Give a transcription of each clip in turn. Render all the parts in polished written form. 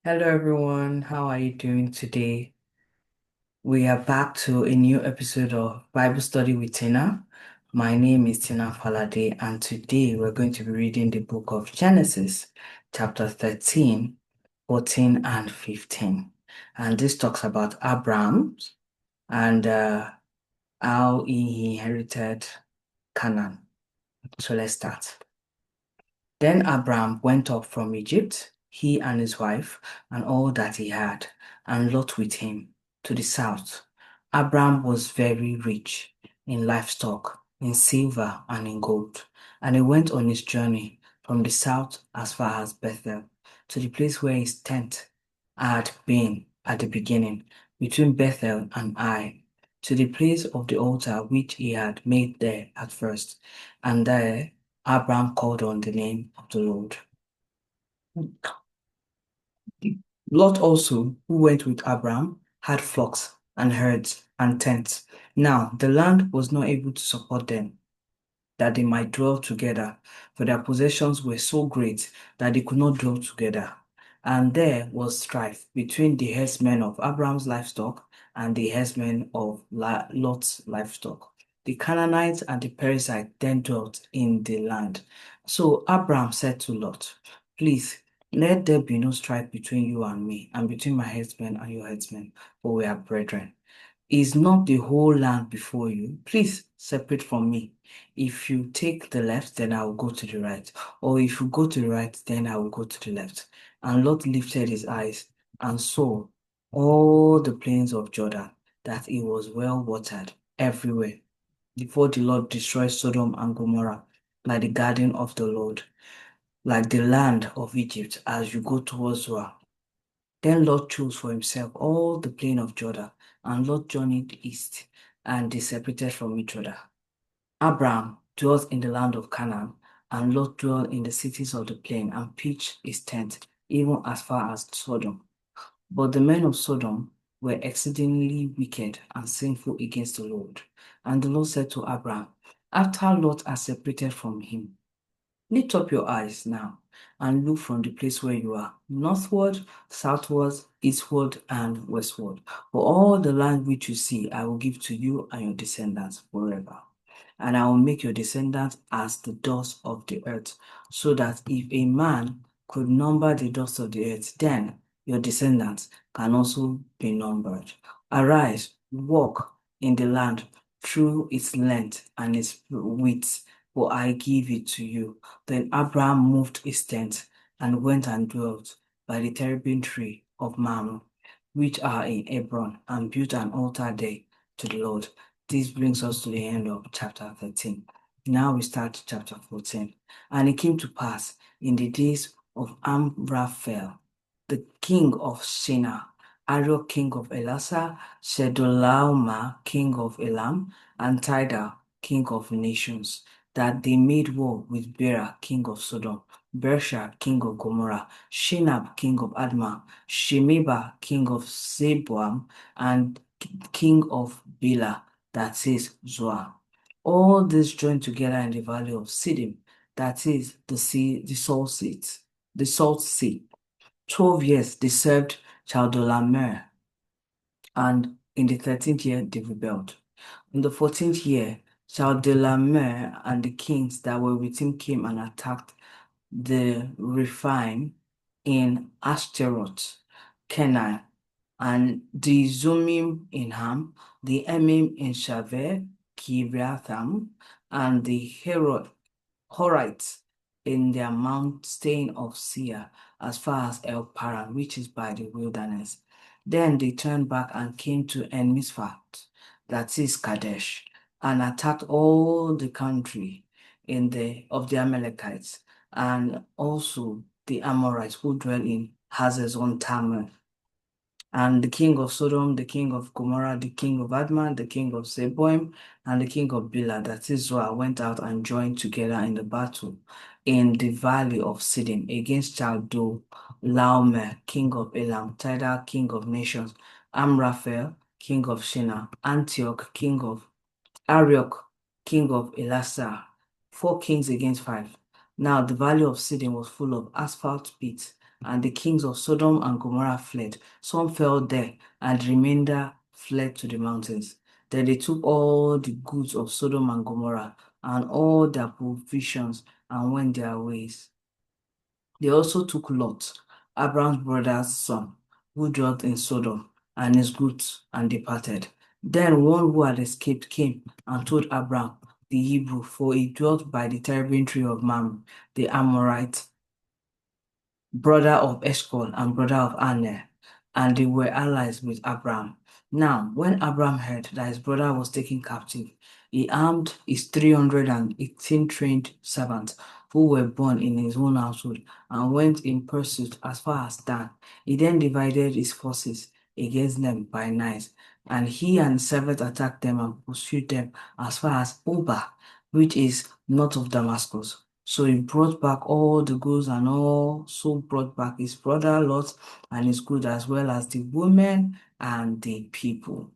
Hello everyone, how are you doing today? We are back to a new episode of Bible Study with Tina. My name is Tina Falade, and today we're going to be reading the book of Genesis, chapter 13, 14, and 15. And this talks about Abram and how he inherited Canaan. So let's start. Then Abram went up from Egypt, he and his wife, and all that he had, and Lot with him, to the south. Abram was very rich in livestock, in silver, and in gold. And he went on his journey from the south as far as Bethel, to the place where his tent had been at the beginning, between Bethel and Ai, to the place of the altar which he had made there at first. And there Abram called on the name of the Lord. Lot also, who went with Abram, had flocks and herds and tents. Now the land was not able to support them, that they might dwell together, for their possessions were so great that they could not dwell together. And there was strife between the herdsmen of Abraham's livestock and the herdsmen of Lot's livestock. The Canaanites and the Perizzites then dwelt in the land. So Abraham said to Lot, Please, let there be no strife between you and me, and between my herdsmen and your herdsmen, for we are brethren. Is not the whole land before you? Please separate from me. If you take the left, then I will go to the right. Or if you go to the right, then I will go to the left. And Lot lifted his eyes and saw all the plains of Jordan, that it was well watered everywhere, before the Lord destroyed Sodom and Gomorrah, like the garden of the Lord, like the land of Egypt, as you go towards Zoar. Then Lot chose for himself all the plain of Jordan, and Lot journeyed east, and they separated from each other. Abram dwelt in the land of Canaan, and Lot dwelt in the cities of the plain, and pitched his tent, even as far as Sodom. But the men of Sodom were exceedingly wicked and sinful against the Lord. And the Lord said to Abram, after Lot had separated from him, Lift up your eyes now and look from the place where you are, northward, southward, eastward, and westward. For all the land which you see, I will give to you and your descendants forever. And I will make your descendants as the dust of the earth, so that if a man could number the dust of the earth, then your descendants can also be numbered. Arise, walk in the land through its length and its width, for I give it to you. Then Abraham moved his tent and went and dwelt by the terebinth tree of Mamre, which are in Hebron, and built an altar there to the Lord. This brings us to the end of chapter 13. Now we start chapter 14. And it came to pass in the days of Amraphel, the king of Shinar, Arioch king of Elasar, Chedorlaomer king of Elam, and Tidal king of nations, that they made war with Bera, king of Sodom, Bersha, king of Gomorrah, Shinab, king of Admah, Shemeba, king of Zeboam, and king of Bela, that is Zoar. All this joined together in the valley of Siddim, that is the sea, the salt sea. 12 years they served Chaldolamer, and in the 13th year they rebelled. In the 14th year, Chaldelamer and the kings that were with him came and attacked the Rephaim in Ashtaroth, Kenai, and the Zumim in Ham, the Emim in Shaveh, Kiriatham, and the Horites in their mountain of Seir, as far as El Paran, which is by the wilderness. Then they turned back and came to En Misfat, that is Kadesh, and attacked all the country of the Amalekites, and also the Amorites who dwell in Hazezon Tamar, and the king of Sodom, the king of Gomorrah, the king of Admah, the king of Zeboim, and the king of Bela, that is Zoar, went out and joined together in the battle in the valley of Siddim against Laomer, king of Elam, Tidal, king of nations, Amraphel, king of Shinar, Antioch, king of Arioch, king of Elasar, 4 kings against 5. Now the valley of Siddim was full of asphalt pits and the kings of Sodom and Gomorrah fled. Some fell there, and the remainder fled to the mountains. Then they took all the goods of Sodom and Gomorrah and all their provisions and went their ways. They also took Lot, Abram's brother's son, who dwelt in Sodom, and his goods, and departed. Then one who had escaped came and told Abram the Hebrew, for he dwelt by the terebinth tree of Mamre, the Amorite, brother of Eshcol and brother of Aner, and they were allies with Abram. Now, when Abram heard that his brother was taken captive, he armed his 318 trained servants who were born in his own household and went in pursuit as far as Dan. He then divided his forces against them by night, and he and his servants attacked them and pursued them as far as Oba, which is north of Damascus. So he brought back all the goods and also brought back his brother Lot and his goods, as well as the women and the people.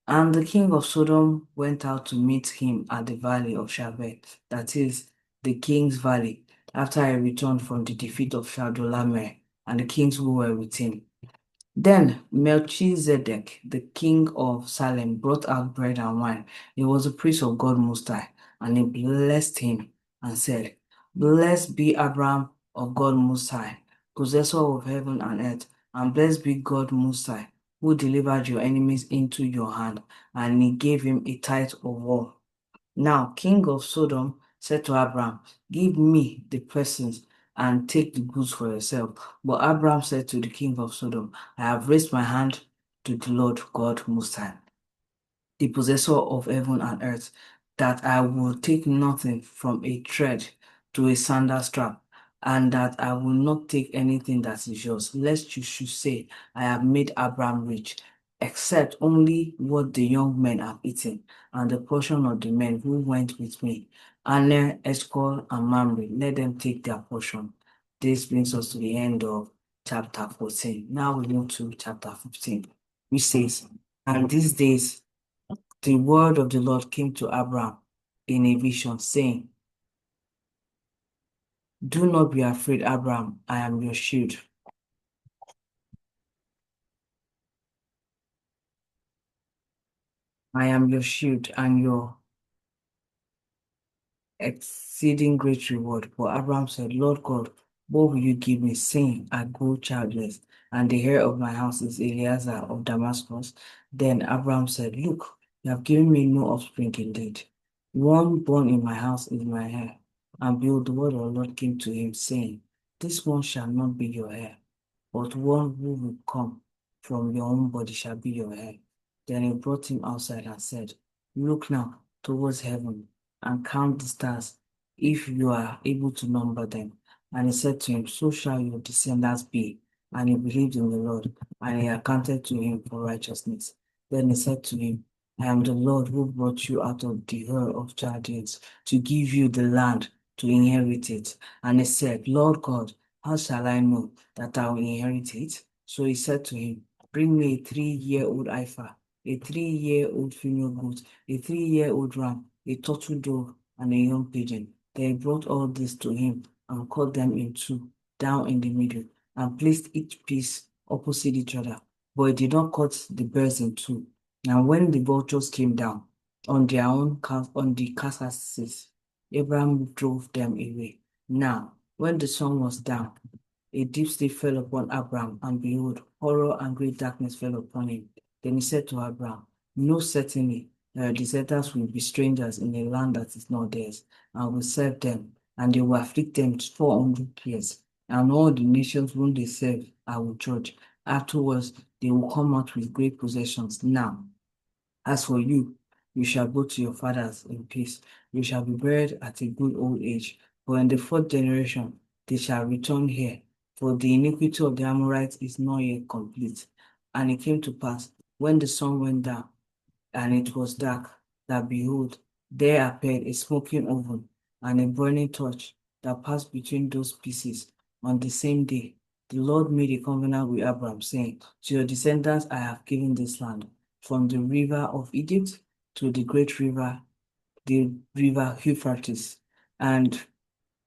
And the king of Sodom went out to meet him at the valley of Shaveh, that is, the king's valley, after he returned from the defeat of Chedorlaomer and the kings who were with him. Then Melchizedek, the king of Salem, brought out bread and wine. He was a priest of God Most High, and he blessed him and said, Blessed be Abram of God Most High, possessor of heaven and earth, and blessed be God Most High, who delivered your enemies into your hand, and he gave him a tithe of all. Now, king of Sodom said to Abram, Give me the persons and take the goods for yourself. But Abram said to the king of Sodom, I have raised my hand to the Lord God Most High, the possessor of heaven and earth, that I will take nothing from a thread to a sandal strap, and that I will not take anything that is yours, lest you should say, I have made Abraham rich, except only what the young men have eaten, and the portion of the men who went with me. Aner, Eshcol, and Mamre, let them take their portion. This brings us to the end of chapter 14. Now we move to chapter 15, which says, And these days the word of the Lord came to Abram in a vision, saying, Do not be afraid, Abram, I am your shield. I am your shield and your exceeding great reward. But Abram said, Lord God, what will you give me, saying, I go childless, and the heir of my house is Eleazar of Damascus? Then Abram said, Look, you have given me no offspring indeed. One born in my house is my heir. And behold, the word of the Lord came to him, saying, This one shall not be your heir, but one who will come from your own body shall be your heir. Then he brought him outside and said, Look now towards heaven and count the stars, if you are able to number them. And he said to him, So shall your descendants be. And he believed in the Lord, and he accounted to him for righteousness. Then he said to him, I am the Lord who brought you out of the Ur of Chaldeans to give you the land to inherit it. And he said, Lord God, how shall I know that I will inherit it? So he said to him, Bring me a 3-year-old heifer, a 3-year-old female goat, a 3-year-old ram, a turtle dove, and a young pigeon. They brought all this to him and cut them in two, down in the middle, and placed each piece opposite each other. But he did not cut the birds in two. And when the vultures came down on their own on the carcasses, Abraham drove them away. Now, when the sun was down, a deep sleep fell upon Abram, and behold, horror and great darkness fell upon him. Then he said to Abram, Know certainly that your descendants will be strangers in a land that is not theirs, and will serve them, and they will afflict them 400 years. And all the nations whom they serve I will judge. Afterwards, they will come out with great possessions. Now, as for you, you shall go to your fathers in peace. You shall be buried at a good old age. For in the fourth generation they shall return here, for the iniquity of the Amorites is not yet complete. And it came to pass, when the sun went down, and it was dark, that behold, there appeared a smoking oven and a burning torch that passed between those pieces. On the same day, the Lord made a covenant with Abram, saying, To your descendants I have given this land, from the river of Egypt to the great river, the river Euphrates, and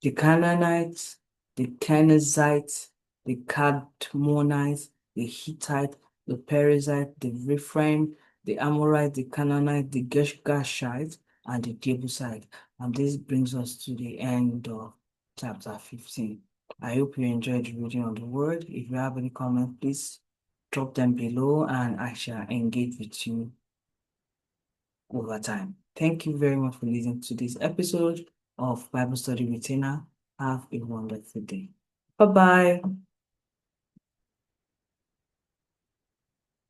the Canaanites, the Kenizzites, the Cadmonites, the Hittite, the Perizzite, the Rephaim, the Amorite, the Canaanite, the Girgashite, and the Jebusite. And this brings us to the end of chapter 15. I hope you enjoyed the reading of the word. If you have any comment, please drop them below and I shall engage with you over time. Thank you very much for listening to this episode of Bible Study with Tina. Have a wonderful day. Bye bye.